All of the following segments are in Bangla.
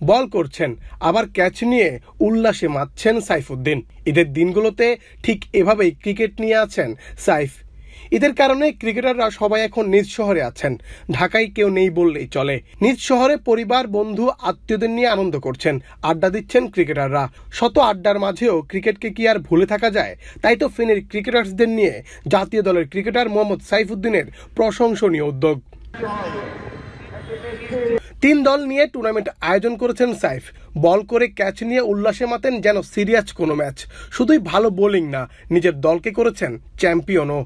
বল করছেন, আবার ক্যাচ নিয়ে উল্লাসে মাতছেন সাইফুদ্দিন। ঈদের দিনগুলোতে ঠিক এভাবেই ক্রিকেট নিয়ে আছেন সাইফ। ঈদের কারণে ক্রিকেটাররা সবাই এখন নিজ শহরে আছেন। ঢাকায় কেউ নেই বললেই চলে। নিজ শহরে পরিবার, বন্ধু, আত্মীয়দের নিয়ে আনন্দ করছেন, আড্ডা দিচ্ছেন ক্রিকেটাররা। শত আড্ডার মাঝেও ক্রিকেটকে কি আর ভুলে থাকা যায়? তাই তো ফেনীর ক্রিকেটার্সদের নিয়ে জাতীয় দলের ক্রিকেটার মোহাম্মদ সাইফুদ্দিনের প্রশংসনীয় উদ্যোগ। 3 দল নিয়ে টুর্নামেন্ট আয়োজন করেছেন সাইফ। বল করে ক্যাচ নিয়ে উল্লাসে মাতেন যেন সিরিয়াস কোনো ম্যাচ। শুধুই ভালো বোলিং না, নিজের দলকে করেছেন চ্যাম্পিয়নও।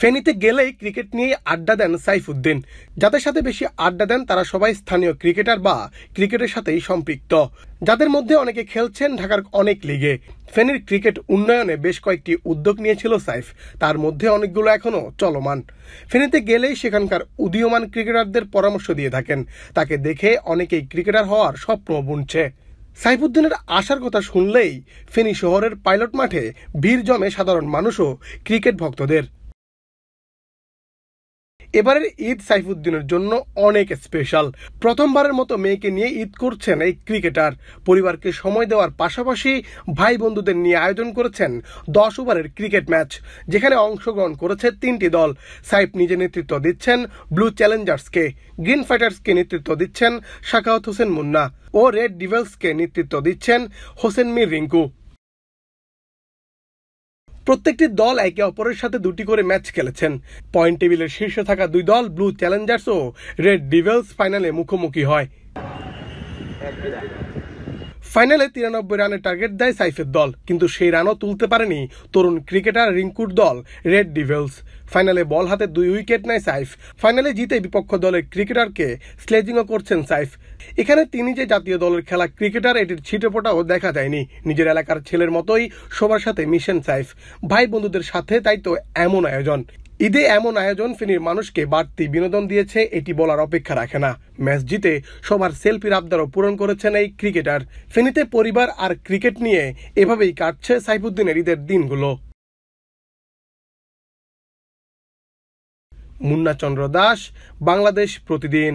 ফেনীতে গেলেই ক্রিকেট নিয়ে আড্ডা দেন সাইফুদ্দিন। যাদের সাথে বেশি আড্ডা দেন তারা সবাই স্থানীয় ক্রিকেটার বা ক্রিকেটের সাথেই সম্পৃক্ত, যাদের মধ্যে অনেকে খেলছেন ঢাকার অনেক লিগে। ফেনীর ক্রিকেট উন্নয়নে বেশ কয়েকটি উদ্যোগ নিয়েছিল সাইফ, তার মধ্যে অনেকগুলো এখনো চলমান। ফেনীতে গেলেই সেখানকার উদীয়মান ক্রিকেটারদের পরামর্শ দিয়ে থাকেন। তাকে দেখে অনেকেই ক্রিকেটার হওয়ার স্বপ্ন বুনছে। সাইফুদ্দিনের আসার কথা শুনলেই ফেনী শহরের পাইলট মাঠে ভিড় জমে সাধারণ মানুষ ও ক্রিকেট ভক্তদের। এবারের ঈদ সাইফুদ্দিনের জন্য অনেক স্পেশাল। প্রথমবারের মতো মেয়েকে নিয়ে ঈদ করছেন এই ক্রিকেটার। পরিবারকে সময় দেওয়ার পাশাপাশি ভাই বন্ধুদের নিয়ে আয়োজন করেছেন 10 ওভারের ক্রিকেট ম্যাচ, যেখানে অংশগ্রহণ করেছে 3টি দল। সাইফ নিজে নেতৃত্ব দিচ্ছেন ব্লু চ্যালেঞ্জার্সকে, গ্রিন ফাইটার্সকে নেতৃত্ব দিচ্ছেন শাখাওয়াত হোসেন মুন্না ও রেড ডিভেলসকে নেতৃত্ব দিচ্ছেন হোসেন মীর রিঙ্কু। প্রত্যেকটি দল একে অপরের সাথে 2টি করে ম্যাচ খেলেছেন। পয়েন্ট টেবিলের শীর্ষে থাকা 2 দল ব্লু চ্যালেঞ্জার্স ও রেড ডিভেলস ফাইনালে মুখোমুখি হয়। ফাইনালে 93 রানের টার্গেট দেয় সাইফের দল, কিন্তু সেই রানও তুলতে পারেনি তরুণ ক্রিকেটার রিঙ্কুর দল রেড ডিভেলস। ফাইনালে বল হাতে 2 উইকেট নেয় সাইফ। ফাইনালে জিতে বিপক্ষ দলের ক্রিকেটারকে স্লেজিংও করছেন সাইফ। এখানে তিনি যে জাতীয় দলের খেলা ক্রিকেটার এটির ছিটেফোঁটাও দেখা যায়নি। নিজের এলাকার ছেলের মতোই সবার সাথে মিশেন সাইফ, ভাই বন্ধুদের সাথে। তাই তো এমন আয়োজন। ঈদে এমন আয়োজন ফেনীর মানুষকে বাড়তি বিনোদন দিয়েছে, এটি বলার অপেক্ষা রাখে না। ম্যাচ জিতে সবার সেলফির আবদারও পূরণ করেছেন এই ক্রিকেটার। ফেনীতে পরিবার আর ক্রিকেট নিয়ে এভাবেই কাটছে সাইফুদ্দিনের ঈদের দিনগুলো। মুন্না চন্দ্র দাস, বাংলাদেশ প্রতিদিন।